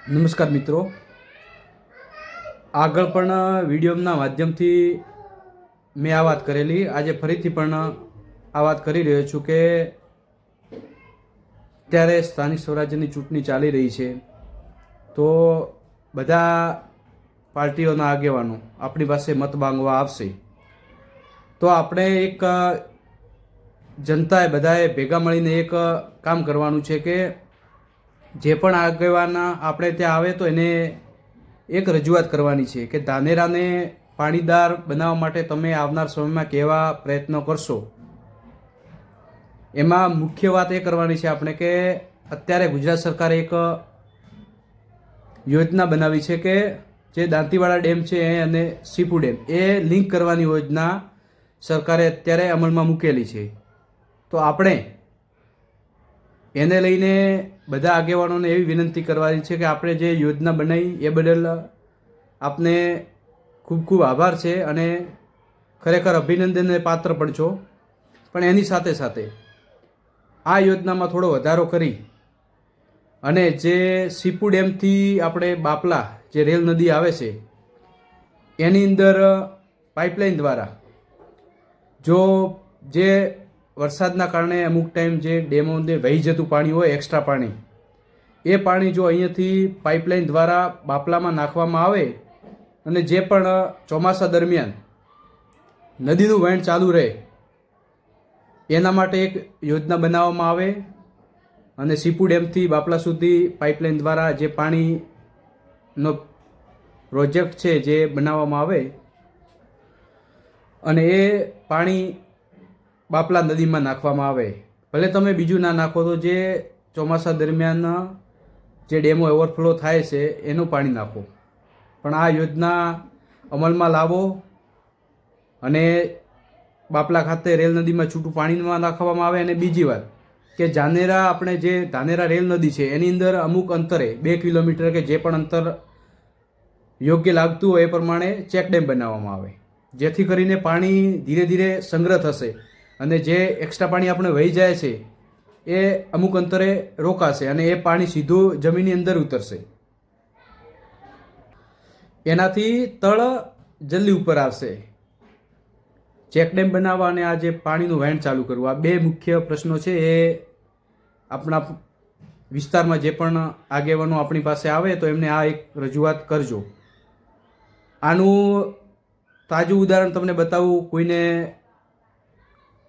નમસ્કાર મિત્રો, આગળ પણ વિડીયોના માધ્યમથી મેં આ વાત કરેલી, આજે ફરીથી પણ આ વાત કરી રહ્યો છું કે ત્યારે સ્થાનિક સ્વરાજ્યની ચૂંટણી ચાલી રહી છે, તો બધા પાર્ટીઓના આગેવાનો આપણી પાસે મત માંગવા આવશે, તો આપણે એક જનતાએ બધાએ ભેગા મળીને એક કામ કરવાનું છે કે જે પણ આગેવાન આપણે ત્યાં આવે તો એને એક રજૂઆત કરવાની છે કે ધાનેરાને પાણીદાર બનાવવા માટે તમે આવનાર સમયમાં કેવા પ્રયત્નો કરશો. એમાં મુખ્ય વાત એ કરવાની છે આપણે કે અત્યારે ગુજરાત સરકારે એક યોજના બનાવી છે કે જે દાંતીવાડા ડેમ છે અને સીપુ ડેમ એ લિંક કરવાની યોજના સરકારે અત્યારે અમલમાં મૂકેલી છે. તો આપણે એને લઈને બધા આગેવાનોને એવી વિનંતી કરવાની છે કે આપણે જે યોજના બનાવી એ બદલ આપને ખૂબ ખૂબ આભાર છે અને ખરેખર અભિનંદનને પાત્ર પણ છો. પણ એની સાથે સાથે આ યોજનામાં થોડો વધારો કરી અને જે સીપુ ડેમથી આપણે બાપલા જે રેલ નદી આવે છે એની અંદર પાઇપલાઇન દ્વારા જો જે વરસાદના કારણે અમુક ટાઈમ જે ડેમોને વહી જતું પાણી હોય, એક્સ્ટ્રા પાણી, એ પાણી જો અહીંયાથી પાઇપલાઇન દ્વારા બાપલામાં નાખવામાં આવે અને જે પણ ચોમાસા દરમિયાન નદીનું વહેણ ચાલુ રહે એના માટે એક યોજના બનાવવામાં આવે અને સીપુ ડેમથી બાપલા સુધી પાઇપલાઇન દ્વારા જે પાણીનો પ્રોજેક્ટ છે જે બનાવવામાં આવે અને એ પાણી બાપલા નદીમાં નાખવામાં આવે. ભલે તમે બીજું ના નાખો તો જે ચોમાસા દરમિયાન જે ડેમો ઓવરફ્લો થાય છે એનું પાણી નાખો, પણ આ યોજના અમલમાં લાવો અને બાપલા ખાતે રેલ નદીમાં છૂટું પાણીમાં નાખવામાં આવે. અને બીજી વાત કે ધાનેરા, આપણે જે ધાનેરા રેલ નદી છે એની અંદર અમુક અંતરે 2 કિલોમીટર કે જે પણ અંતર યોગ્ય લાગતું હોય એ પ્રમાણે ચેકડેમ બનાવવામાં આવે, જેથી કરીને પાણી ધીરે ધીરે સંગ્રહ થશે અને જે એક્સ્ટ્રા પાણી આપણે વહી જાય છે એ અમુક અંતરે રોકાશે અને એ પાણી સીધું જમીનની અંદર ઉતરશે. એનાથી તળ જલ્દી ઉપર આવશે. ચેકડેમ બનાવવા અને આ જે પાણીનું વહેણ ચાલુ કરવું, આ 2 મુખ્ય પ્રશ્નો છે. એ આપણા વિસ્તારમાં જે પણ આગેવાનો આપણી પાસે આવે તો એમને આ એક રજૂઆત કરજો. આનું તાજું ઉદાહરણ તમને બતાવું. કોઈને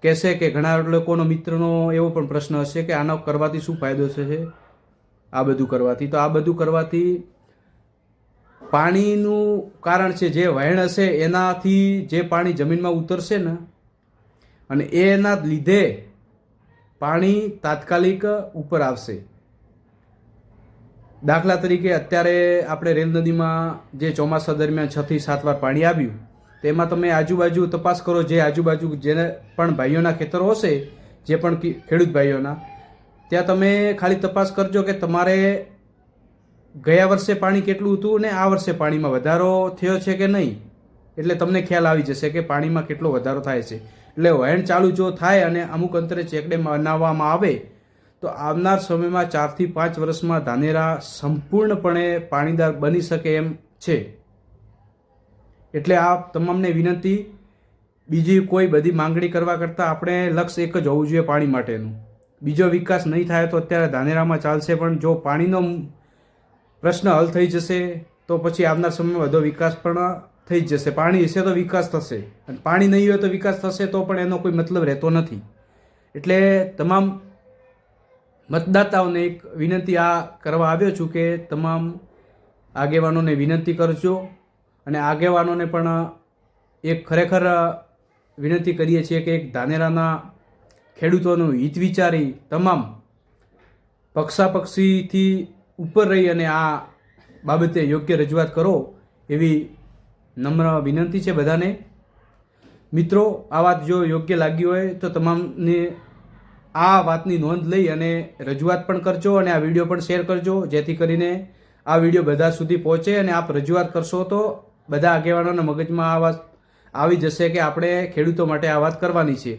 કહેશે કે ઘણા લોકોનો મિત્રનો એવો પણ પ્રશ્ન હશે કે આનો કરવાથી શું ફાયદો થશે, આ બધું કરવાથી. તો આ બધું કરવાથી પાણીનું કારણ છે જે વહેણ હશે એનાથી જે પાણી જમીનમાં ઉતરશે ને અને એના લીધે પાણી તાત્કાલિક ઉપર આવશે. દાખલા તરીકે અત્યારે આપણે રેલ નદીમાં જે ચોમાસા દરમિયાન 6 થી 7 વાર પાણી આવ્યું, તેમાં તમે આજુબાજુ તપાસ કરો, જે આજુબાજુ જેને પણ ભાઈઓના ખેતરો હશે, જે પણ ખેડૂત ભાઈઓના, ત્યાં તમે ખાલી તપાસ કરજો કે તમારે ગયા વર્ષે પાણી કેટલું હતું અને આ વર્ષે પાણીમાં વધારો થયો છે કે નહીં. એટલે તમને ખ્યાલ આવી જશે કે પાણીમાં કેટલો વધારો થાય છે. એટલે વહેણ ચાલુ જો થાય અને અમુક અંતરે ચેકડેમ બનાવવામાં આવે તો આવનાર સમયમાં 4 થી 5 વર્ષમાં ધાનેરા સંપૂર્ણપણે પાણીદાર બની શકે એમ છે. એટલે આ તમામને વિનંતી, બીજી કોઈ બધી માંગણી કરવા કરતાં આપણે લક્ષ્ય એક જ હોવું જોઈએ, પાણી માટેનું. બીજો વિકાસ નહીં થાય તો અત્યારે ધાનેરામાં ચાલશે, પણ જો પાણીનો પ્રશ્ન હલ થઈ જશે તો પછી આવનાર સમયમાં બધો વિકાસ પણ થઈ જ જશે. પાણી હશે તો વિકાસ થશે અને પાણી નહીં હોય તો વિકાસ થશે તો પણ એનો કોઈ મતલબ રહેતો નથી. એટલે તમામ મતદાતાઓને એક વિનંતી આ કરવા આવ્યો છું કે તમામ આગેવાનોને વિનંતી કરજો અને આગેવાનોને પણ એક ખરેખર વિનંતી કરીએ છીએ કે એક ધાનેરાના ખેડૂતોનું હિત વિચારી તમામ પક્ષાપક્ષીથી ઉપર રહી અને આ બાબતે યોગ્ય રજૂઆત કરો એવી નમ્ર વિનંતી છે બધાને. મિત્રો, આ વાત જો યોગ્ય લાગી હોય તો તમામને આ વાતની નોંધ લઈ અને રજૂઆત પણ કરજો અને આ વિડીયો પણ શેર કરજો, જેથી કરીને આ વિડીયો બધા સુધી પહોંચે અને આપ રજૂઆત કરશો તો બધા આગેવાનોના મગજમાં આ વાત આવી જશે કે આપણે ખેડૂતો માટે આ વાત કરવાની છે.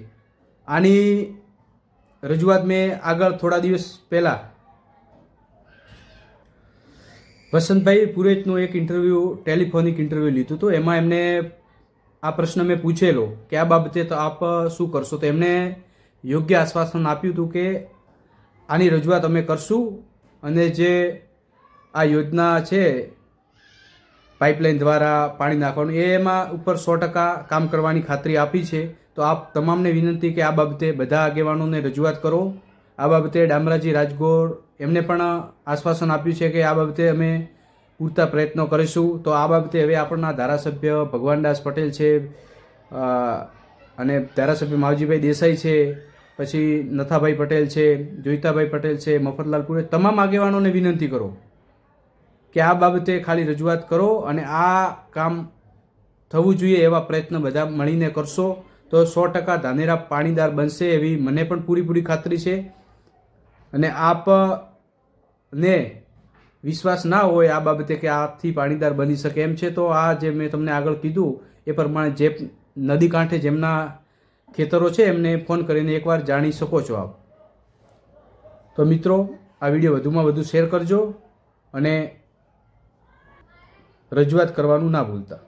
આની રજૂઆત મેં આગળ થોડા દિવસ પહેલાં વસંતભાઈ પુરેચનું એક ઇન્ટરવ્યૂ ટેલિફોનિક ઇન્ટરવ્યૂ લીધું હતું. એમાં એમને આ પ્રશ્ન મેં પૂછેલો કે આ બાબતે તો આપ શું કરશો, તો એમને યોગ્ય આશ્વાસન આપ્યું હતું કે આની રજૂઆત અમે કરશું અને જે આ યોજના છે પાઇપલાઇન દ્વારા પાણી નાખવાનું એમાં ઉપર 100% કામ કરવાની ખાતરી આપી છે. તો આપ તમામને વિનંતી કે આ બાબતે બધા આગેવાનોને રજૂઆત કરો. આ બાબતે ડામરાજી રાજગોર એમને પણ આશ્વાસન આપ્યું છે કે આ બાબતે અમે પૂરતા પ્રયત્નો કરીશું. તો આ બાબતે હવે આપણના ધારાસભ્ય ભગવાનદાસ પટેલ છે અને ધારાસભ્ય માવજીભાઈ દેસાઈ છે, પછી નથાભાઈ પટેલ છે, જોઈતાભાઈ પટેલ છે, મફતલાલ પુરે, તમામ આગેવાનોને વિનંતી કરો કે આ બાબતે ખાલી રજૂઆત કરો અને આ કામ થવું જોઈએ એવા પ્રયત્ન બધા મળીને કરશો તો 100% ધાનેરા પાણીદાર બનશે એવી મને પણ પૂરી ખાતરી છે. અને આપને વિશ્વાસ ના હોય આ બાબતે કે આથી પાણીદાર બની શકે એમ છે, તો આ જે મેં તમને આગળ કીધું એ પ્રમાણે જે નદી કાંઠે જેમના ખેતરો છે એમને ફોન કરીને એકવાર જાણી શકો છો આપ. તો મિત્રો, આ વિડીયો વધુમાં વધુ શેર કરજો અને રજૂઆત કરવાનું ના ભૂલતા.